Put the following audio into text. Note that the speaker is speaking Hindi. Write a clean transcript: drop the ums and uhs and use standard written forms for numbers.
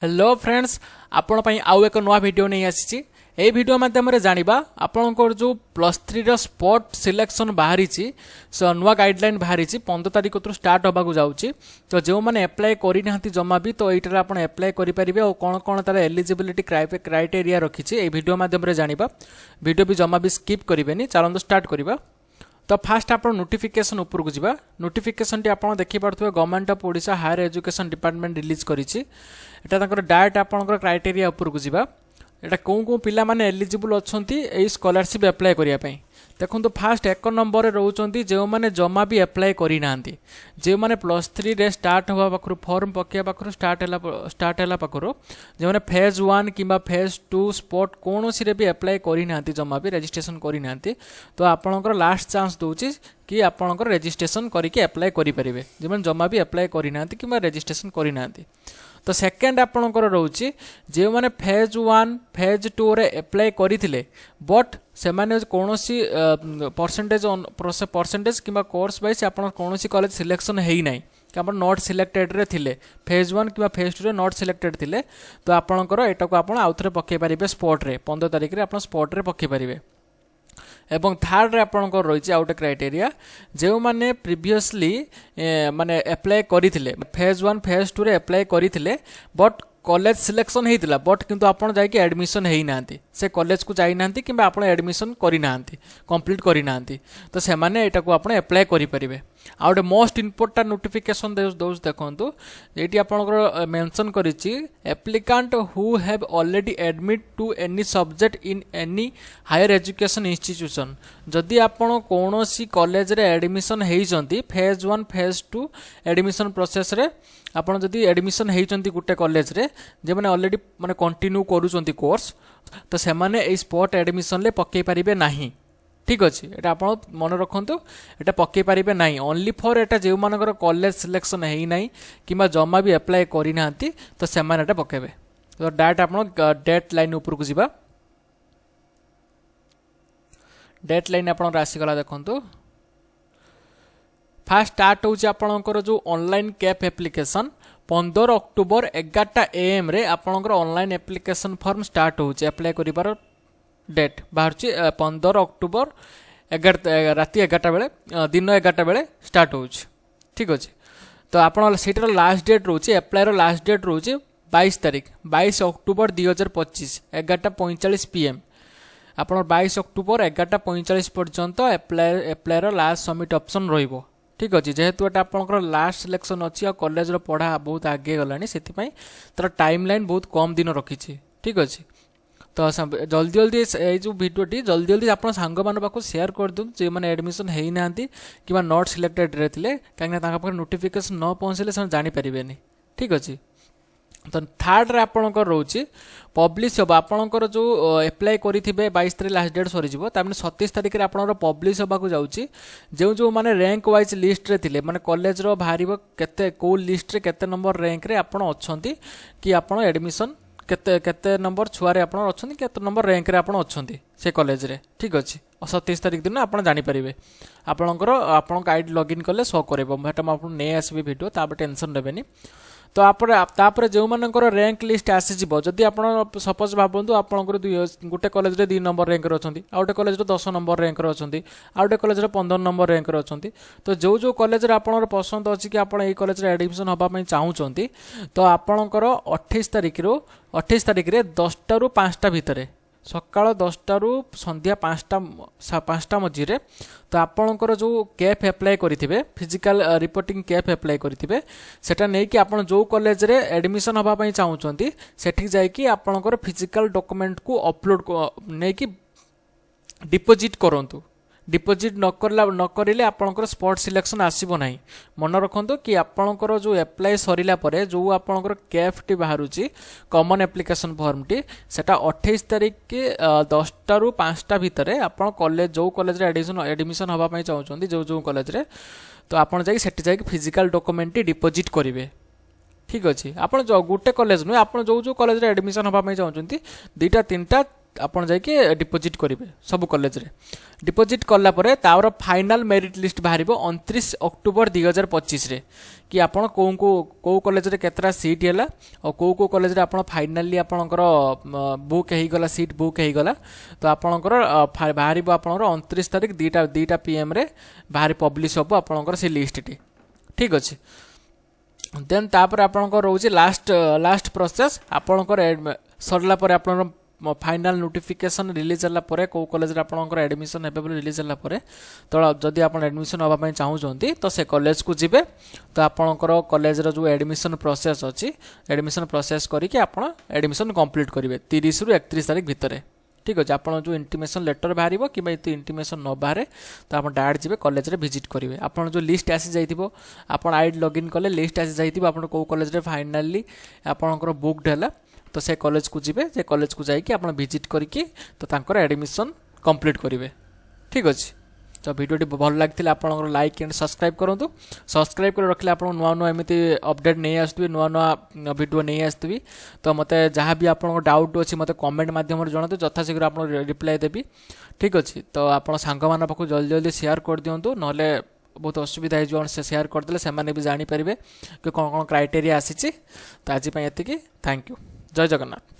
हेलो फ्रेंड्स आपण पई आउ एक नवा वीडियो नहीं आसी ए वीडियो माध्यम जानिबा आपनकर जो +3 रो स्पॉट सिलेक्शन बाहरी सो नुआ गाइडलाइन बाहरी 15 तारिख तो स्टार्ट होगा जाउची तो जो मैंने अप्लाई करी नाहंती जमा भी तो एटार आपण अप्लाई करि परिबे और कोन कोन तार एलिजिबिलिटी क्राइटेरिया रखिछि ए वीडियो माध्यम जानिबा वीडियो भी जमा भी स्किप करिवेनी चलंतु स्टार्ट करिबा। तो फास्ट आप नोटिफिकेशन ऊपर को जावा नोटिफिकेशन टी आपन देखि पारथुबे government of Odisha higher education department release करिछि एटा ताकर डायरेक्ट आपनकर क्राइटेरिया ऊपर को जावा एटा को पिला माने एलिजिबल अछंती ए स्कॉलरशिप अप्लाई करिया पई देखो तो फास्ट एक नंबर रे रहउचंती जे माने जमा भी अप्लाई करि नांती जे माने +3 रे स्टार्ट होवा पाखरु फॉर्म पकिया पाखरु स्टार्ट हला पाखरु जे माने फेज 1 किबा फेज 2 स्पॉट कोनोसी रे भी अप्लाई करि नांती जमा भी रजिस्ट्रेशन करि नांती तो आपनकर लास्ट चांस दोची कि आपनकर रजिस्ट्रेशन करके अप्लाई करि परिबे जे माने जमा भी अप्लाई करि नांती किबा रजिस्ट्रेशन करि नांती। तो सेकेंड आपणकर रोचे जो मैंने फेज 1 फेज 2 रे अप्लाई करथिले बट से माने कोनोसी परसेंटेज किबा कोर्स वाइज आपन कोनोसी कॉलेज सिलेक्शन हेई नाही कि आप नॉट सिलेक्टेड रे थिले फेज 1 किबा फेज 2 रे नॉट सिलेक्टेड थिले तो आपणकर एटा को आपन आउथरे पक्के परिबे स्पॉट रे 15 तारिख रे आपन स्पॉट रे पक्के परिबे। एवं थर्ड रे आपनकर रही आउट क्राइटेरिया जो माने प्रीवियसली माने अप्लाई करिथिले फेज 1 फेज 2 रे अप्लाई करिथिले बट कॉलेज सिलेक्शन हेइतिला बट किंतु आपण जाई कि एडमिशन हेइ नांती से कॉलेज को जाई नांती किबा आपण एडमिशन करि नांती कंप्लीट करि नांती तो से माने एटा को आपण अप्लाई करि परिबे। आउट मोस्ट इंपोर्टेंट नोटिफिकेशन दोस देखंतु एटी आपनकर मेंशन करिछि applicant who have already admit to any subject in any higher education institution जदि आपण कोनोसी कॉलेज रे एडमिशन हेइ जंती फेज 1 फेज 2 एडमिशन प्रोसेस रे आपण जदि एडमिशन हेइचंती गुटे कॉलेज रे जे माने ऑलरेडी माने कंटिन्यू करूचंती कोर्स तो से माने ए स्पॉट एडमिशन ले पक्के परिबे नाही ठीक अछि एटा आपण मन रखंतु एटा पक्के परिबे नाही ओनली फॉर एटा जे मानकर कॉलेज सिलेक्शन हेइ नाही किबा जमा भी अप्लाई करि नांती तो से माने एटा पक्केबे। तो डाटा आपण डेट लाइन ऊपर को जिबा डेट लाइन आपण राशि गला देखंतु फास्ट स्टार्ट होउची आपणकर जो online cap application 15 October 11 AM रे आपणकर ऑनलाइन एप्लिकेशन फॉर्म स्टार्ट होउची अप्लाई करिबार डेट बाहरची 15 अक्टोबर 11 राति 11 बेले दिन 11 बेले स्टार्ट होउची ठीक अछि। तो आपण सेटर लास्ट डेट रोची अप्लाई रो लास्ट डेट रोची 22 तारिख 22 अक्टोबर 2025 11:45 PM आपण 22 अक्टोबर 11:45 पर्यंत अप्लाई रो लास्ट सबमिट ऑप्शन रहिबो ठीक अच्छे जेहेतु एटा आपनकर लास्ट सिलेक्शन अच्छी और कॉलेज रो पढ़ा बहुत आगे गलानी सेति पई तर टाइम लाइन बहुत कम दिन रखी ठीक अच्छे। तो जल्दी जल्दी ये जो वीडियोटी जल्दी जल्दी आप सांग मान पाक शेयर कर दूँ जो मैंने एडमिशन है ना कि नॉट सिलेक्टेड रे थिले कहीं नोटिफिकेशन न पहुँचले से जानी पारे ठीक अच्छे। तो थर्ड रे आपणकर रोचे पब्लिश होबा आपणकर जो अप्लाई करिथिबे 22 तारिख लास्ट डेट सरी जिवो तामे 27 तारिख रे आपणकर पब्लिश होबा को जाउची जो माने रैंक वाइज लिस्ट रे थिले माने कॉलेज रो भारिबो केते को लिस्ट रे केते नंबर रैंक रे आपण अछंती कि आपण एडमिशन केते नंबर छुआ रे आपण अछंती केते नंबर रैंक रे आपण अछंती से कॉलेज रे ठीक अछि। 27 तारिख दिन आपण जानि परिबे आपणकर आपण गाइड लॉगिन करले शो करबो हेटा म आपण नै आसीबे वीडियो ताबे टेंशन लेबेनी। तो तापर जो मानकर रैंक लिस्ट आसीजिवो जदि आपण सपोज भाबंतु आपनकर गुटे कॉलेज रे 2 नंबर रैंक रे अछंती आ गुटे कॉलेज रे 10 नंबर रैंक रे अछंती आ गुटे कॉलेज रे 15 नंबर रैंक रे अछंती तो जो कॉलेज रे आपनकर पसंद अछि कि आपण एई कॉलेज रे एडमिशन होबा पई चाहउचंती तो आपनकर 28 तारिख रे 10 टा रु 5 टा भितरे सकाळ 10 टा रु संध्या 5 टा मझिरे तो आपणकर जो कैप अप्लाई करिथिबे फिजिकल रिपोर्टिंग कैप अप्लाई करिथिबे सेटा नै कि आपण जो कॉलेज रे एडमिशन होबा पई चाहउचंती सेठी जाय कि आपणकर फिजिकल डॉक्यूमेंट को अपलोड नै कि डिपॉजिट करंतु डिपॉजिट न करिले आपणकर स्पॉट सिलेक्शन आसीबो नाही मन रखंतो कि आपणकर जो अप्लाई सरिला परे जो आपणकर कैफ टी बाहरुची कॉमन एप्लिकेशन फॉर्म टी सेटा 28 तारिख के 10 टा रु 5 टा भितरे आपण कॉलेज जो कॉलेज रे एडमिशन होबा पई चाहउचंती जो कॉलेज रे तो आपण जाई सेठी जाई फिजिकल डॉक्यूमेंट टी डिपॉजिट करिवे ठीक अछि। आपण जो गुटे कॉलेज नु आपण जो कॉलेज रे एडमिशन होबा पई चाहउचंती 2टा 3टा ଆପଣ ଯାଇକି डिपोजिट करेंगे सब कॉलेज रे डिपोजिट कला परे तार फाइनल मेरिट लिस्ट बाहर 29 अक्टोबर 2025 रे कि आपण को कॉलेज रे केतरा सीट हैला और को कॉलेज रे आपण फाइनली आपणकर बुक हेई गला सीट बुक हेई गला तो आपणकर बाहर आपणकर 29 तारिख 2टा PM रे बाहर पब्लिश हो आपणकर से लिस्ट टी ठीक अच्छे देन तापर आपणकर रोचे लास्ट प्रोसेस आपणकर सरला परे आपणकर फाइनल नोटिफिकेशन रिलीज होला परे को कॉलेज रे आपणकर एडमिशन हेबे बोली रिलीज होला परे तो जदि आपण एडमिशन होबा पय चाहउछंती तो से कॉलेज को जिबे तो आपणकर कॉलेज रो जो एडमिशन प्रोसेस अछि एडमिशन प्रोसेस करी कि आपण एडमिशन कंप्लीट करिवे 30 रु 31 तारिख भितरे ठीक अच्छे आप जो इंटीमेशन लेटर बाहर कि इंटीमेशन न बाहर तो आप डायरेक्ट जी कॉलेज रे विजिट करेंगे आप जो लिस्ट आसी जाइए आप आईडी लॉगिन कले लिस्ट आसी जाइए आप कॉलेज रे फाइनाली आपंकर बुक्ड है तो से कॉलेज को जिबे से कॉलेज को जाइए आप विजिट करके तो तांकर एडमिशन कंप्लीट करेंगे ठीक अच्छे तो वीडियो भल लगी आप लाइक एंड सब्सक्राइब करूँ सब्सक्राइब कर रखिले आप नुआ नुआ एमती अपडेट नहीं आसुवी नुआ नुआ वीडियो नहीं आसुवी तो मत जहाँ भी आप डाउट अच्छी मत कमेंट मध्यम जनातु जथाशीघ्र आप रिप्लाई देवी ठीक अच्छे तो आप सांग मान पाक जल्दी जल्दी शेयर कर दिंतु ना बहुत असुविधा हो शेयर करदे से भी जानीपारे कि कौन कौन क्राइटेरिया आसी तो आज ये थैंक यू जय जगन्नाथ।